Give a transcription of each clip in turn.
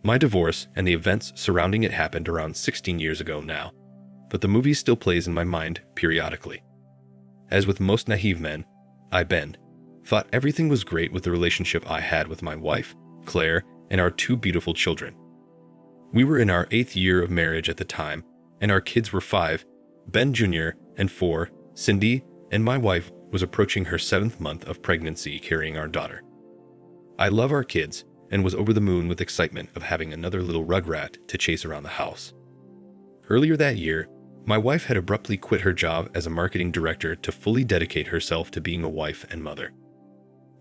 My divorce and the events surrounding it happened around 16 years ago now, but the movie still plays in my mind periodically. As with most naive men, I, Ben, thought everything was great with the relationship I had with my wife, Claire, and our two beautiful children. We were in our 8th year of marriage at the time, and our kids were 5, Ben Jr., and 4, Cindy, and my wife was approaching her 7th month of pregnancy carrying our daughter. I love our kids and was over the moon with excitement of having another little rugrat to chase around the house. Earlier that year, my wife had abruptly quit her job as a marketing director to fully dedicate herself to being a wife and mother.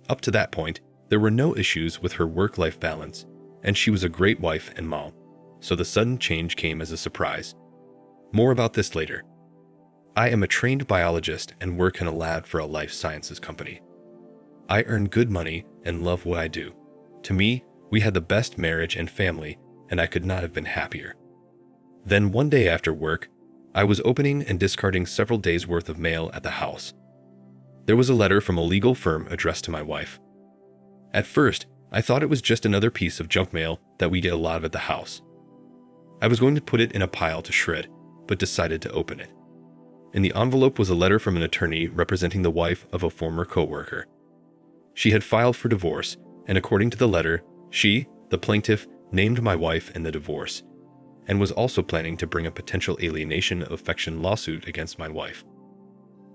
Up to that point, there were no issues with her work-life balance, and she was a great wife and mom, so the sudden change came as a surprise. More about this later. I am a trained biologist and work in a lab for a life sciences company. I earn good money and love what I do. To me, we had the best marriage and family, and I could not have been happier. Then one day after work, I was opening and discarding several days' worth of mail at the house. There was a letter from a legal firm addressed to my wife. At first, I thought it was just another piece of junk mail that we get a lot of at the house. I was going to put it in a pile to shred, but decided to open it. In the envelope was a letter from an attorney representing the wife of a former coworker. She had filed for divorce, and according to the letter, she, the plaintiff, named my wife in the divorce, and was also planning to bring a potential alienation of affection lawsuit against my wife.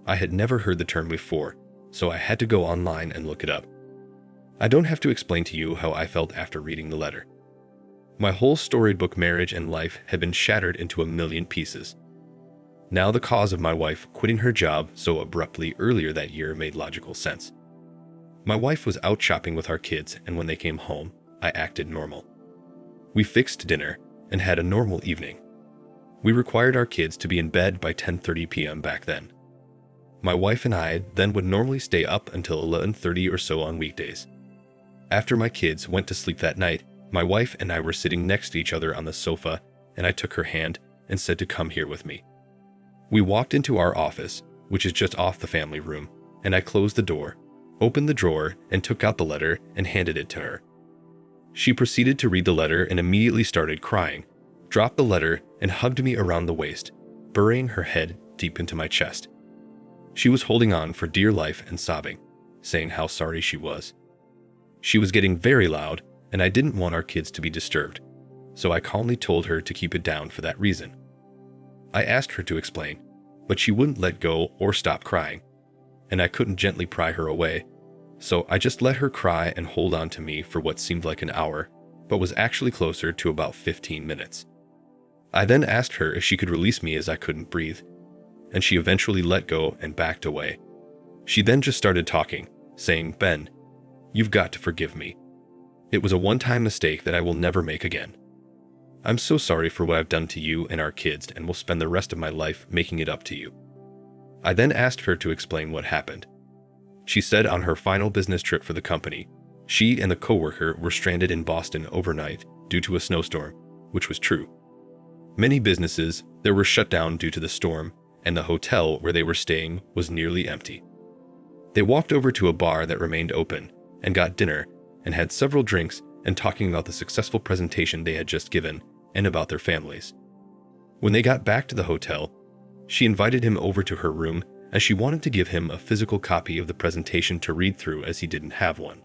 I had never heard the term before, so I had to go online and look it up. I don't have to explain to you how I felt after reading the letter. My whole storybook marriage and life had been shattered into a million pieces. Now the cause of my wife quitting her job so abruptly earlier that year made logical sense. My wife was out shopping with our kids, and when they came home, I acted normal. We fixed dinner and had a normal evening. We required our kids to be in bed by 10:30 p.m. back then. My wife and I then would normally stay up until 11:30 or so on weekdays. After my kids went to sleep that night, my wife and I were sitting next to each other on the sofa, and I took her hand and said to come here with me. We walked into our office, which is just off the family room, and I closed the door, opened the drawer, and took out the letter and handed it to her. She proceeded to read the letter and immediately started crying, dropped the letter, and hugged me around the waist, burying her head deep into my chest. She was holding on for dear life and sobbing, saying how sorry she was. She was getting very loud, and I didn't want our kids to be disturbed, so I calmly told her to keep it down for that reason. I asked her to explain, but she wouldn't let go or stop crying, and I couldn't gently pry her away, so I just let her cry and hold on to me for what seemed like an hour, but was actually closer to about 15 minutes. I then asked her if she could release me as I couldn't breathe, and she eventually let go and backed away. She then just started talking, saying, "Ben, you've got to forgive me. It was a one-time mistake that I will never make again. I'm so sorry for what I've done to you and our kids, and will spend the rest of my life making it up to you." I then asked her to explain what happened. She said on her final business trip for the company, she and the coworker were stranded in Boston overnight due to a snowstorm, which was true. Many businesses there were shut down due to the storm, and the hotel where they were staying was nearly empty. They walked over to a bar that remained open and got dinner and had several drinks and talking about the successful presentation they had just given and about their families. When they got back to the hotel, she invited him over to her room as she wanted to give him a physical copy of the presentation to read through as he didn't have one.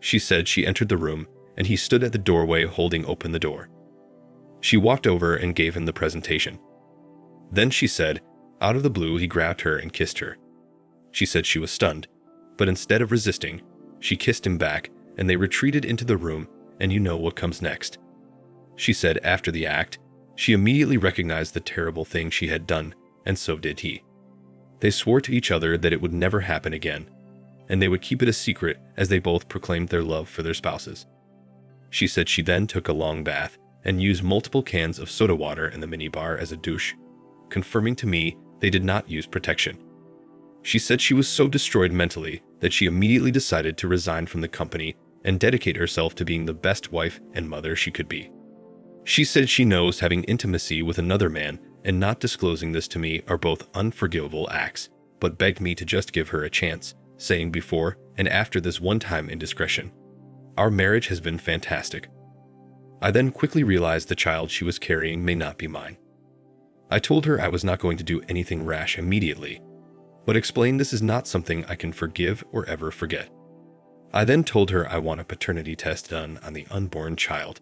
She said she entered the room and he stood at the doorway holding open the door. She walked over and gave him the presentation. Then she said, out of the blue, he grabbed her and kissed her. She said she was stunned, but instead of resisting, she kissed him back and they retreated into the room, and you know what comes next. She said after the act, she immediately recognized the terrible thing she had done, and so did he. They swore to each other that it would never happen again, and they would keep it a secret as they both proclaimed their love for their spouses. She said she then took a long bath and used multiple cans of soda water in the minibar as a douche, confirming to me they did not use protection. She said she was so destroyed mentally that she immediately decided to resign from the company and dedicate herself to being the best wife and mother she could be. She said she knows having intimacy with another man and not disclosing this to me are both unforgivable acts, but begged me to just give her a chance, saying before and after this one-time indiscretion, "Our marriage has been fantastic. I then quickly realized the child she was carrying may not be mine. I told her I was not going to do anything rash immediately, but explained this is not something I can forgive or ever forget. I then told her I want a paternity test done on the unborn child.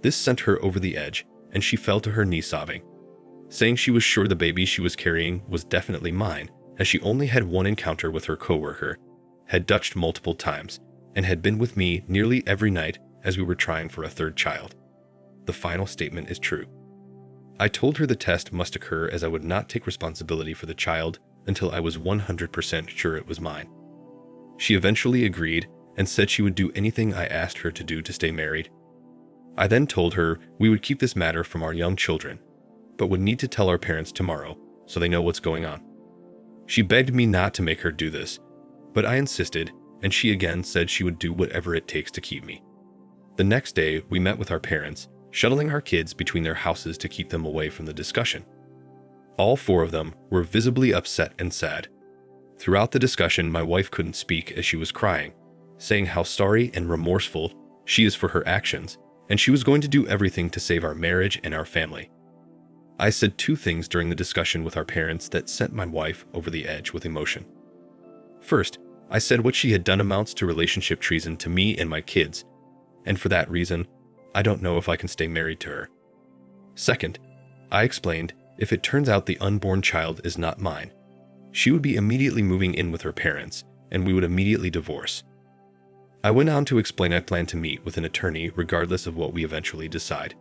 This sent her over the edge, and she fell to her knees sobbing, saying she was sure the baby she was carrying was definitely mine, as she only had one encounter with her coworker, had Dutched multiple times, and had been with me nearly every night as we were trying for a third child. The final statement is true. I told her the test must occur as I would not take responsibility for the child until I was 100% sure it was mine. She eventually agreed and said she would do anything I asked her to do to stay married. I then told her we would keep this matter from our young children, but would need to tell our parents tomorrow so they know what's going on. She begged me not to make her do this, but I insisted, and she again said she would do whatever it takes to keep me. The next day, we met with our parents, shuttling our kids between their houses to keep them away from the discussion. All four of them were visibly upset and sad. Throughout the discussion, my wife couldn't speak as she was crying, saying how sorry and remorseful she is for her actions, and she was going to do everything to save our marriage and our family. I said two things during the discussion with our parents that sent my wife over the edge with emotion. First, I said what she had done amounts to relationship treason to me and my kids, and for that reason, I don't know if I can stay married to her. Second, I explained if it turns out the unborn child is not mine, she would be immediately moving in with her parents, and we would immediately divorce. I went on to explain I plan to meet with an attorney regardless of what we eventually decide.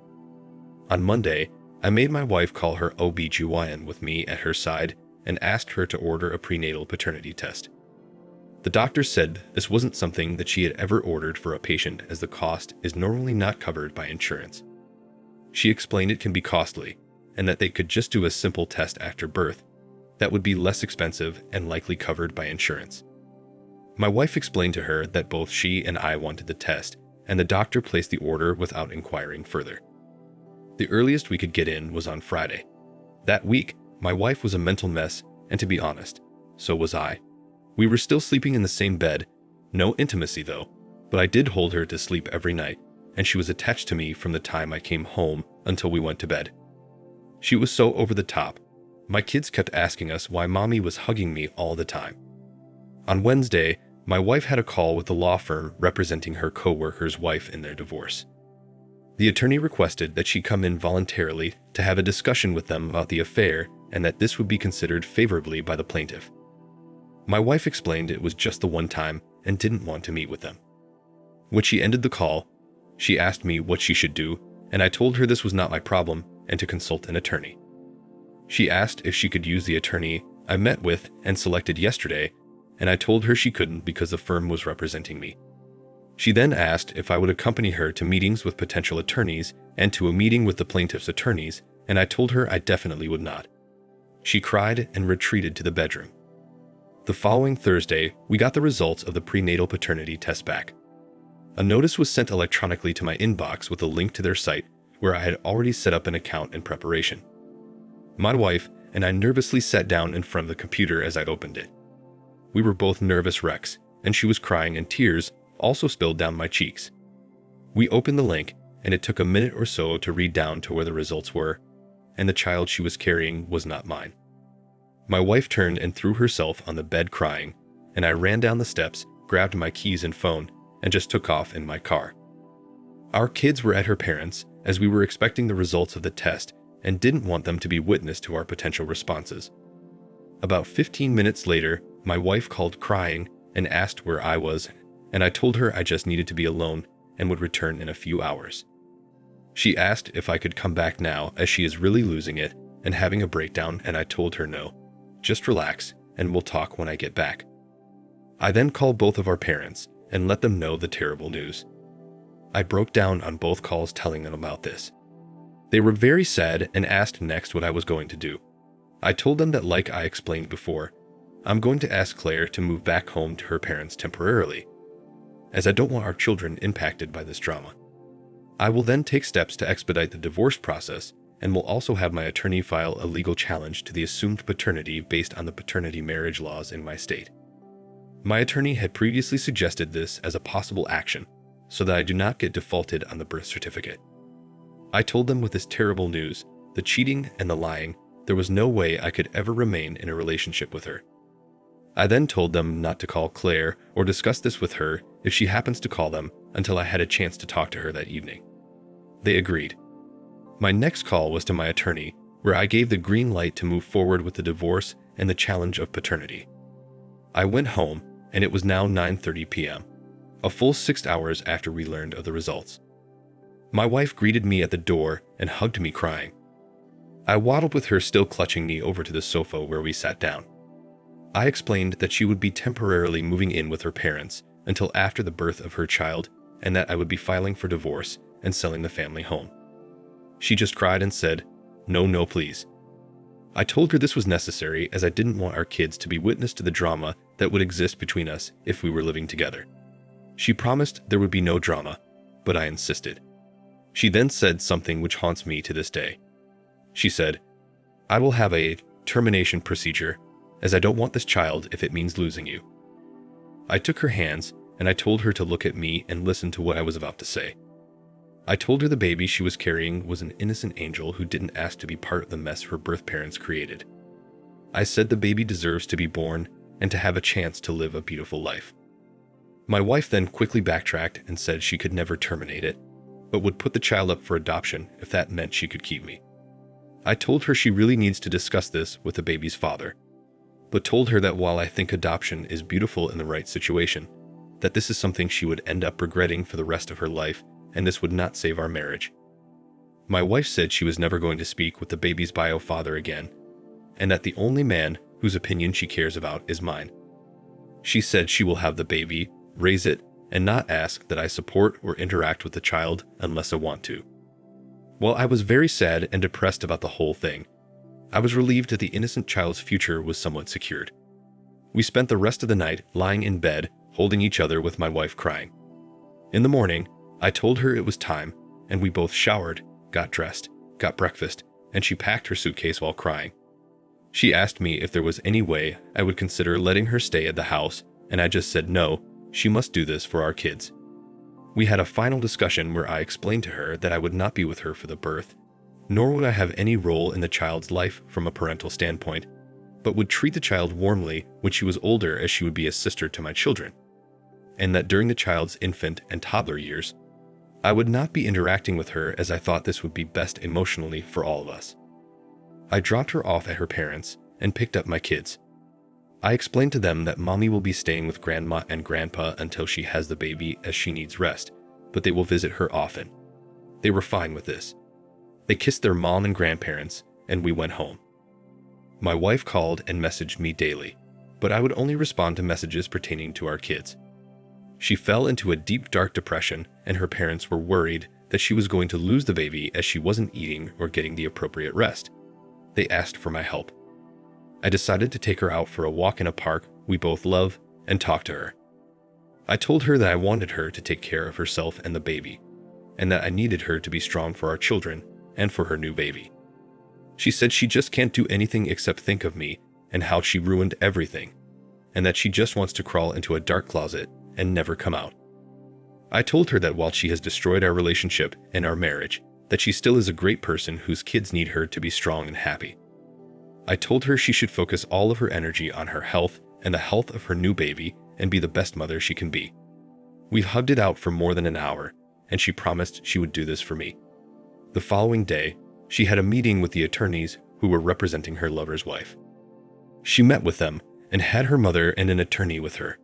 On Monday, I made my wife call her OB/GYN with me at her side and asked her to order a prenatal paternity test. The doctor said this wasn't something that she had ever ordered for a patient as the cost is normally not covered by insurance. She explained it can be costly and that they could just do a simple test after birth that would be less expensive and likely covered by insurance. My wife explained to her that both she and I wanted the test, and the doctor placed the order without inquiring further. The earliest we could get in was on Friday. That week, my wife was a mental mess, and to be honest, so was I. We were still sleeping in the same bed, no intimacy though, but I did hold her to sleep every night, and she was attached to me from the time I came home until we went to bed. She was so over the top. My kids kept asking us why mommy was hugging me all the time. On Wednesday, my wife had a call with the law firm representing her co-worker's wife in their divorce. The attorney requested that she come in voluntarily to have a discussion with them about the affair and that this would be considered favorably by the plaintiff. My wife explained it was just the one time and didn't want to meet with them. When she ended the call, she asked me what she should do, and I told her this was not my problem and to consult an attorney. She asked if she could use the attorney I met with and selected yesterday, and I told her she couldn't because the firm was representing me. She then asked if I would accompany her to meetings with potential attorneys and to a meeting with the plaintiff's attorneys, and I told her I definitely would not. She cried and retreated to the bedroom. The following Thursday, we got the results of the prenatal paternity test back. A notice was sent electronically to my inbox with a link to their site where I had already set up an account in preparation. My wife and I nervously sat down in front of the computer as I opened it. We were both nervous wrecks, and she was crying and tears also spilled down my cheeks. We opened the link, and it took a minute or so to read down to where the results were, and the child she was carrying was not mine. My wife turned and threw herself on the bed crying, and I ran down the steps, grabbed my keys and phone, and just took off in my car. Our kids were at her parents' as we were expecting the results of the test and didn't want them to be witness to our potential responses. About 15 minutes later, my wife called crying and asked where I was, and I told her I just needed to be alone and would return in a few hours. She asked if I could come back now as she is really losing it and having a breakdown, and I told her no. Just relax and we'll talk when I get back. I then called both of our parents and let them know the terrible news. I broke down on both calls telling them about this. They were very sad and asked next what I was going to do. I told them that, like I explained before, I'm going to ask Claire to move back home to her parents temporarily, as I don't want our children impacted by this drama. I will then take steps to expedite the divorce process and will also have my attorney file a legal challenge to the assumed paternity based on the paternity marriage laws in my state. My attorney had previously suggested this as a possible action, so that I do not get defaulted on the birth certificate. I told them with this terrible news, the cheating and the lying, there was no way I could ever remain in a relationship with her. I then told them not to call Claire or discuss this with her if she happens to call them until I had a chance to talk to her that evening. They agreed. My next call was to my attorney, where I gave the green light to move forward with the divorce and the challenge of paternity. I went home, and it was now 9:30 p.m., a full 6 hours after we learned of the results. My wife greeted me at the door and hugged me crying. I waddled with her still clutching me over to the sofa where we sat down. I explained that she would be temporarily moving in with her parents until after the birth of her child and that I would be filing for divorce and selling the family home. She just cried and said, "No, no, please." I told her this was necessary as I didn't want our kids to be witness to the drama that would exist between us if we were living together. She promised there would be no drama, but I insisted. She then said something which haunts me to this day. She said, "I will have a termination procedure, as I don't want this child if it means losing you." I took her hands and I told her to look at me and listen to what I was about to say. I told her the baby she was carrying was an innocent angel who didn't ask to be part of the mess her birth parents created. I said the baby deserves to be born and to have a chance to live a beautiful life. My wife then quickly backtracked and said she could never terminate it, but would put the child up for adoption if that meant she could keep me. I told her she really needs to discuss this with the baby's father, but told her that while I think adoption is beautiful in the right situation, that this is something she would end up regretting for the rest of her life, and this would not save our marriage. My wife said she was never going to speak with the baby's bio father again, and that the only man whose opinion she cares about is mine. She said she will have the baby, raise it, and not ask that I support or interact with the child unless I want to. While I was very sad and depressed about the whole thing, I was relieved that the innocent child's future was somewhat secured. We spent the rest of the night lying in bed, holding each other with my wife crying. In the morning, I told her it was time, and we both showered, got dressed, got breakfast, and she packed her suitcase while crying. She asked me if there was any way I would consider letting her stay at the house, and I just said no, she must do this for our kids. We had a final discussion where I explained to her that I would not be with her for the birth, nor would I have any role in the child's life from a parental standpoint, but would treat the child warmly when she was older as she would be a sister to my children, and that during the child's infant and toddler years, I would not be interacting with her as I thought this would be best emotionally for all of us. I dropped her off at her parents' and picked up my kids. I explained to them that mommy will be staying with grandma and grandpa until she has the baby as she needs rest, but they will visit her often. They were fine with this. They kissed their mom and grandparents, and we went home. My wife called and messaged me daily, but I would only respond to messages pertaining to our kids. She fell into a deep, dark depression, and her parents were worried that she was going to lose the baby as she wasn't eating or getting the appropriate rest. They asked for my help. I decided to take her out for a walk in a park we both love and talk to her. I told her that I wanted her to take care of herself and the baby, and that I needed her to be strong for our children and for her new baby. She said she just can't do anything except think of me and how she ruined everything, and that she just wants to crawl into a dark closet and never come out. I told her that while she has destroyed our relationship and our marriage, that she still is a great person whose kids need her to be strong and happy. I told her she should focus all of her energy on her health and the health of her new baby and be the best mother she can be. We hugged it out for more than an hour, and she promised she would do this for me. The following day, she had a meeting with the attorneys who were representing her lover's wife. She met with them and had her mother and an attorney with her.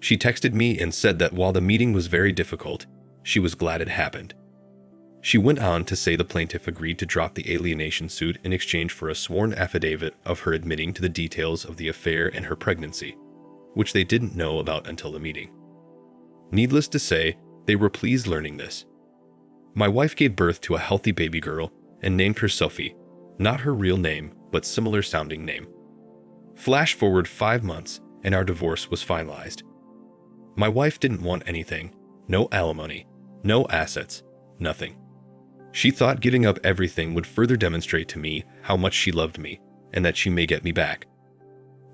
She texted me and said that while the meeting was very difficult, she was glad it happened. She went on to say the plaintiff agreed to drop the alienation suit in exchange for a sworn affidavit of her admitting to the details of the affair and her pregnancy, which they didn't know about until the meeting. Needless to say, they were pleased learning this. My wife gave birth to a healthy baby girl and named her Sophie, not her real name, but similar sounding name. Flash forward 5 months and our divorce was finalized. My wife didn't want anything, no alimony, no assets, nothing. She thought giving up everything would further demonstrate to me how much she loved me and that she may get me back.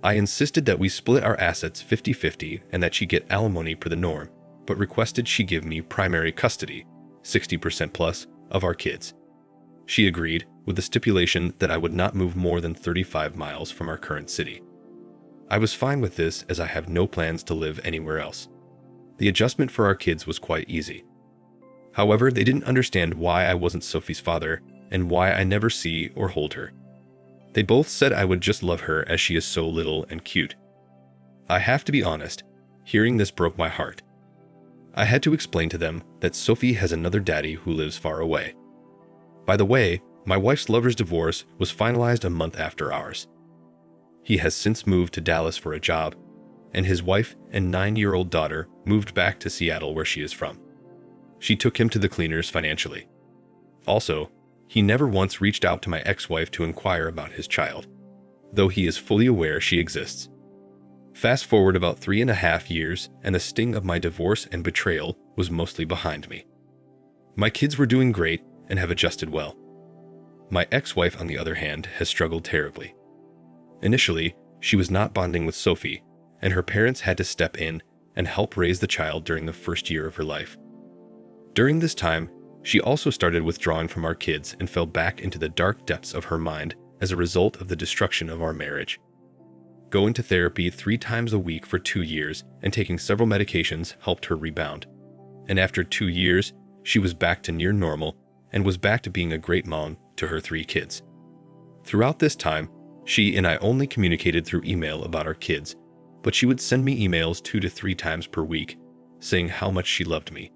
I insisted that we split our assets 50-50 and that she get alimony per the norm, but requested she give me primary custody, 60% plus, of our kids. She agreed, with the stipulation that I would not move more than 35 miles from our current city. I was fine with this as I have no plans to live anywhere else. The adjustment for our kids was quite easy. However, they didn't understand why I wasn't Sophie's father and why I never see or hold her. They both said I would just love her as she is so little and cute. I have to be honest, hearing this broke my heart. I had to explain to them that Sophie has another daddy who lives far away. By the way, my wife's lover's divorce was finalized a month after ours. He has since moved to Dallas for a job, and his wife and 9-year-old daughter moved back to Seattle where she is from. She took him to the cleaners financially. Also, he never once reached out to my ex-wife to inquire about his child, though he is fully aware she exists. Fast forward about 3.5 years, and the sting of my divorce and betrayal was mostly behind me. My kids were doing great and have adjusted well. My ex-wife, on the other hand, has struggled terribly. Initially, she was not bonding with Sophie, and her parents had to step in and help raise the child during the first year of her life. During this time, she also started withdrawing from our kids and fell back into the dark depths of her mind as a result of the destruction of our marriage. Going to therapy 3 times a week for 2 years and taking several medications helped her rebound. And after 2 years, she was back to near normal and was back to being a great mom to her 3 kids. Throughout this time, she and I only communicated through email about our kids, but she would send me emails 2 to 3 times per week, saying how much she loved me,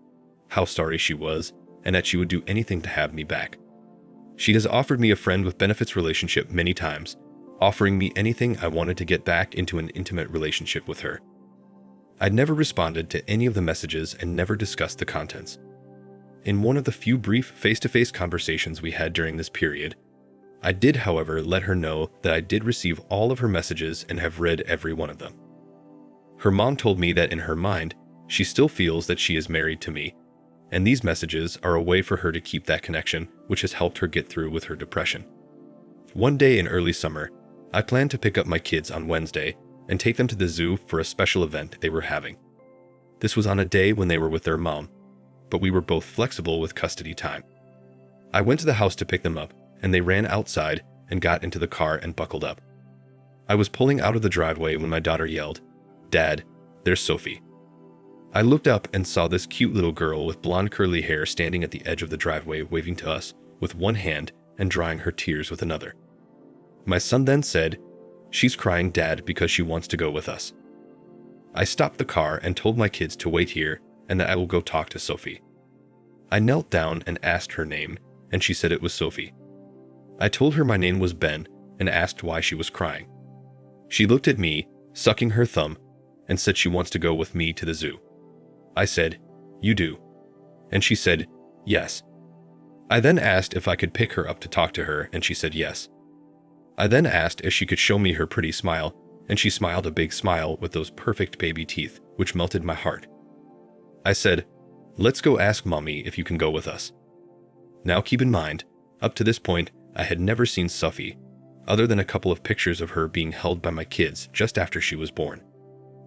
how sorry she was, and that she would do anything to have me back. She has offered me a friend with benefits relationship many times, offering me anything I wanted to get back into an intimate relationship with her. I'd never responded to any of the messages and never discussed the contents. In one of the few brief face-to-face conversations we had during this period, I did, however, let her know that I did receive all of her messages and have read every one of them. Her mom told me that in her mind, she still feels that she is married to me, and these messages are a way for her to keep that connection, which has helped her get through with her depression. One day in early summer, I planned to pick up my kids on Wednesday and take them to the zoo for a special event they were having. This was on a day when they were with their mom, but we were both flexible with custody time. I went to the house to pick them up, and they ran outside and got into the car and buckled up. I was pulling out of the driveway when my daughter yelled, "Dad, there's Sophie." I looked up and saw this cute little girl with blonde curly hair standing at the edge of the driveway waving to us with one hand and drying her tears with another. My son then said, "She's crying, Dad, because she wants to go with us." I stopped the car and told my kids to wait here and that I will go talk to Sophie. I knelt down and asked her name, and she said it was Sophie. I told her my name was Ben and asked why she was crying. She looked at me, sucking her thumb, and said she wants to go with me to the zoo. I said, "You do?" And she said, "Yes." I then asked if I could pick her up to talk to her, and she said yes. I then asked if she could show me her pretty smile, and she smiled a big smile with those perfect baby teeth, which melted my heart. I said, "Let's go ask Mommy if you can go with us." Now keep in mind, up to this point, I had never seen Sophie, other than a couple of pictures of her being held by my kids just after she was born.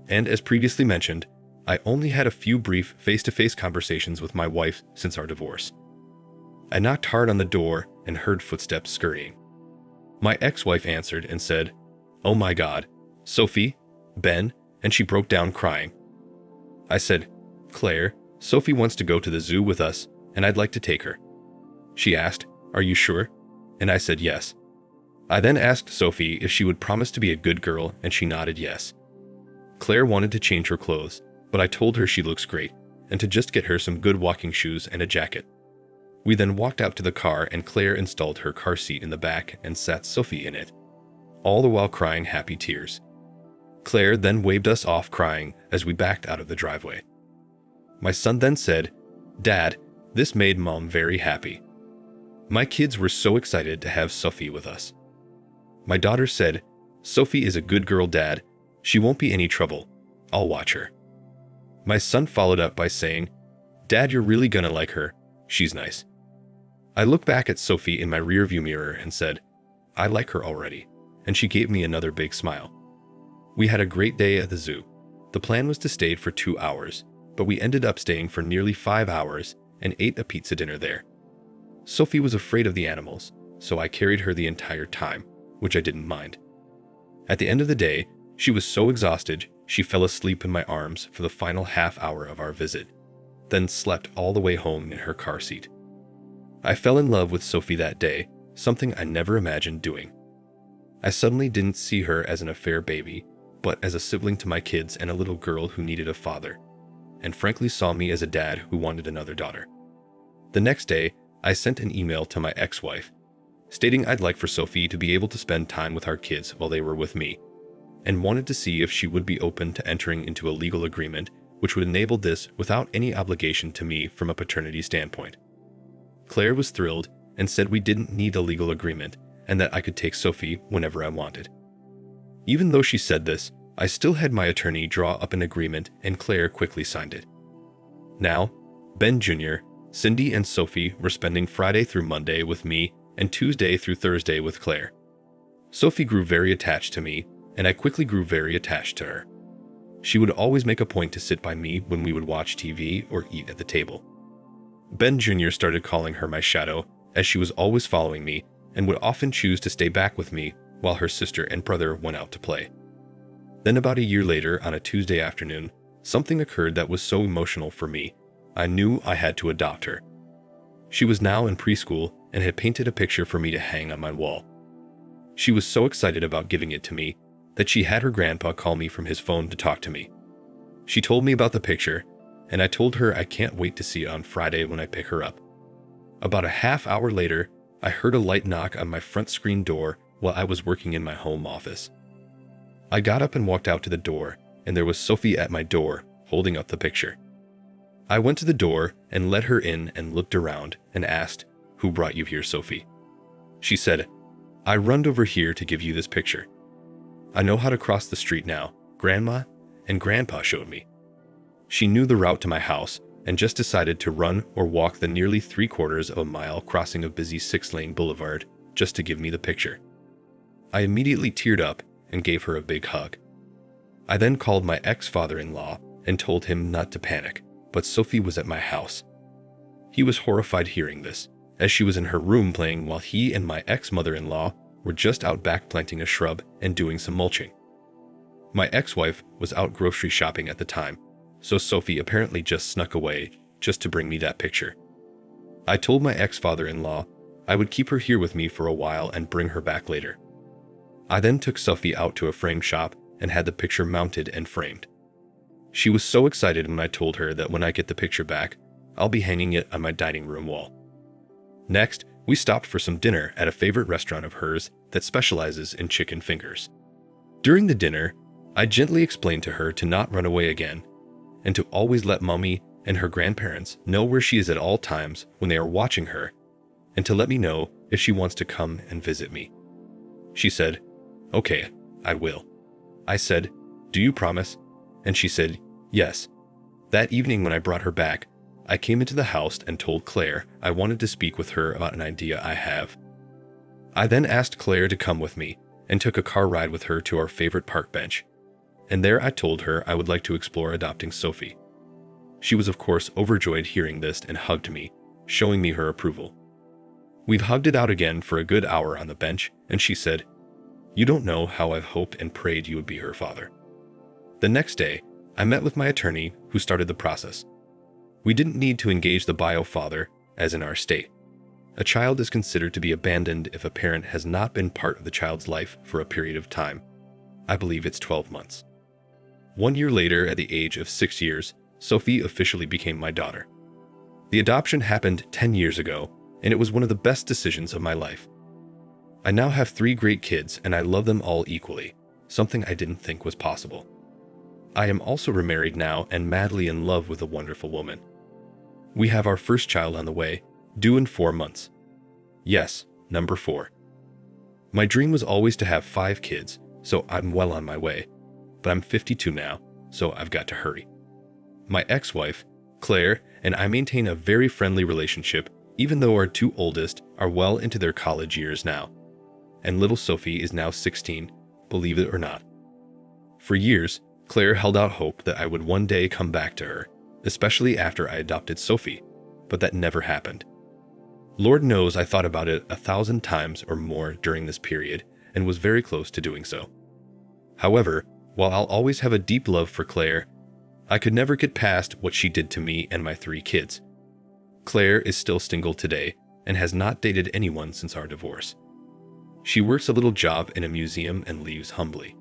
And as previously mentioned, I only had a few brief face-to-face conversations with my wife since our divorce. I knocked hard on the door and heard footsteps scurrying. My ex-wife answered and said, "Oh my God, Sophie, Ben," and she broke down crying. I said, "Claire, Sophie wants to go to the zoo with us, and I'd like to take her." She asked, "Are you sure?" And I said yes. I then asked Sophie if she would promise to be a good girl, and she nodded yes. Claire wanted to change her clothes, but I told her she looks great, and to just get her some good walking shoes and a jacket. We then walked out to the car, and Claire installed her car seat in the back and sat Sophie in it, all the while crying happy tears. Claire then waved us off crying as we backed out of the driveway. My son then said, "Dad, this made Mom very happy." My kids were so excited to have Sophie with us. My daughter said, "Sophie is a good girl, Dad. She won't be any trouble. I'll watch her." My son followed up by saying, "Dad, you're really gonna like her. She's nice." I looked back at Sophie in my rearview mirror and said, "I like her already," and she gave me another big smile. We had a great day at the zoo. The plan was to stay for 2 hours, but we ended up staying for nearly 5 hours and ate a pizza dinner there. Sophie was afraid of the animals, so I carried her the entire time, which I didn't mind. At the end of the day, she was so exhausted she fell asleep in my arms for the final half hour of our visit, then slept all the way home in her car seat. I fell in love with Sophie that day, something I never imagined doing. I suddenly didn't see her as an affair baby, but as a sibling to my kids and a little girl who needed a father, and frankly saw me as a dad who wanted another daughter. The next day, I sent an email to my ex-wife, stating I'd like for Sophie to be able to spend time with our kids while they were with me, and wanted to see if she would be open to entering into a legal agreement which would enable this without any obligation to me from a paternity standpoint. Claire was thrilled and said we didn't need a legal agreement and that I could take Sophie whenever I wanted. Even though she said this, I still had my attorney draw up an agreement and Claire quickly signed it. Now, Ben Jr., Cindy, and Sophie were spending Friday through Monday with me and Tuesday through Thursday with Claire. Sophie grew very attached to me, and I quickly grew very attached to her. She would always make a point to sit by me when we would watch TV or eat at the table. Ben Jr. started calling her my shadow, as she was always following me and would often choose to stay back with me while her sister and brother went out to play. Then about a year later, on a Tuesday afternoon, something occurred that was so emotional for me, I knew I had to adopt her. She was now in preschool and had painted a picture for me to hang on my wall. She was so excited about giving it to me that she had her grandpa call me from his phone to talk to me. She told me about the picture, and I told her I can't wait to see it on Friday when I pick her up. About a half hour later, I heard a light knock on my front screen door while I was working in my home office. I got up and walked out to the door, and there was Sophie at my door, holding up the picture. I went to the door and let her in and looked around and asked, "Who brought you here, Sophie?" She said, "I runned over here to give you this picture. I know how to cross the street now. Grandma and Grandpa showed me." She knew the route to my house and just decided to run or walk the nearly 3/4 of a mile crossing a busy 6-lane boulevard just to give me the picture. I immediately teared up and gave her a big hug. I then called my ex-father-in-law and told him not to panic, but Sophie was at my house. He was horrified hearing this, as she was in her room playing while he and my ex-mother-in-law were just out back planting a shrub and doing some mulching. My ex-wife was out grocery shopping at the time, so Sophie apparently just snuck away just to bring me that picture. I told my ex-father-in-law I would keep her here with me for a while and bring her back later. I then took Sophie out to a frame shop and had the picture mounted and framed. She was so excited when I told her that when I get the picture back, I'll be hanging it on my dining room wall. Next, we stopped for some dinner at a favorite restaurant of hers that specializes in chicken fingers. During the dinner, I gently explained to her to not run away again, and to always let Mommy and her grandparents know where she is at all times when they are watching her, and to let me know if she wants to come and visit me. She said, "Okay, I will." I said, "Do you promise?" And she said, "Yes." That evening when I brought her back, I came into the house and told Claire I wanted to speak with her about an idea I have. I then asked Claire to come with me and took a car ride with her to our favorite park bench. And there I told her I would like to explore adopting Sophie. She was of course overjoyed hearing this and hugged me, showing me her approval. We've hugged it out again for a good hour on the bench, and she said, "You don't know how I've hoped and prayed you would be her father." The next day, I met with my attorney who started the process. We didn't need to engage the bio father, as in our state. A child is considered to be abandoned if a parent has not been part of the child's life for a period of time. I believe it's 12 months. 1 year later, at the age of 6 years, Sophie officially became my daughter. The adoption happened 10 years ago, and it was one of the best decisions of my life. I now have 3 great kids, and I love them all equally, something I didn't think was possible. I am also remarried now and madly in love with a wonderful woman. We have our first child on the way, due in 4 months. Yes, number 4. My dream was always to have 5 kids, so I'm well on my way. But I'm 52 now, so I've got to hurry. My ex-wife, Claire, and I maintain a very friendly relationship, even though our 2 oldest are well into their college years now. And little Sophie is now 16, believe it or not. For years, Claire held out hope that I would one day come back to her, especially after I adopted Sophie, but that never happened. Lord knows I thought about it 1,000 times or more during this period and was very close to doing so. However, while I'll always have a deep love for Claire, I could never get past what she did to me and my 3 kids. Claire is still single today and has not dated anyone since our divorce. She works a little job in a museum and leaves humbly.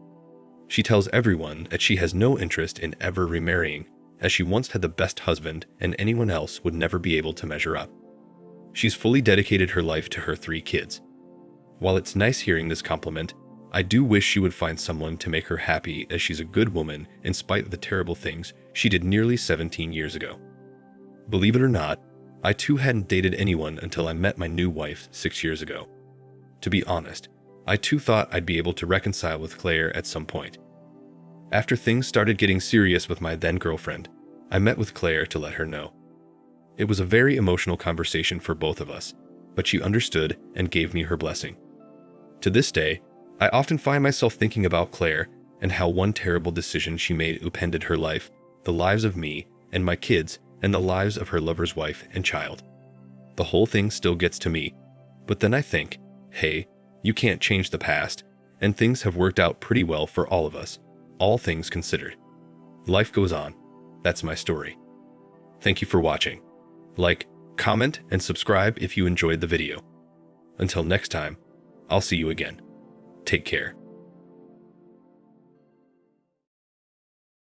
She tells everyone that she has no interest in ever remarrying, as she once had the best husband and anyone else would never be able to measure up. She's fully dedicated her life to her 3 kids. While it's nice hearing this compliment, I do wish she would find someone to make her happy, as she's a good woman in spite of the terrible things she did nearly 17 years ago. Believe it or not, I too hadn't dated anyone until I met my new wife 6 years ago. To be honest, I too thought I'd be able to reconcile with Claire at some point. After things started getting serious with my then girlfriend, I met with Claire to let her know. It was a very emotional conversation for both of us, but she understood and gave me her blessing. To this day, I often find myself thinking about Claire and how one terrible decision she made upended her life, the lives of me and my kids, and the lives of her lover's wife and child. The whole thing still gets to me, but then I think, hey, you can't change the past, and things have worked out pretty well for all of us, all things considered. Life goes on. That's my story. Thank you for watching. Like, comment, and subscribe if you enjoyed the video. Until next time, I'll see you again. Take care.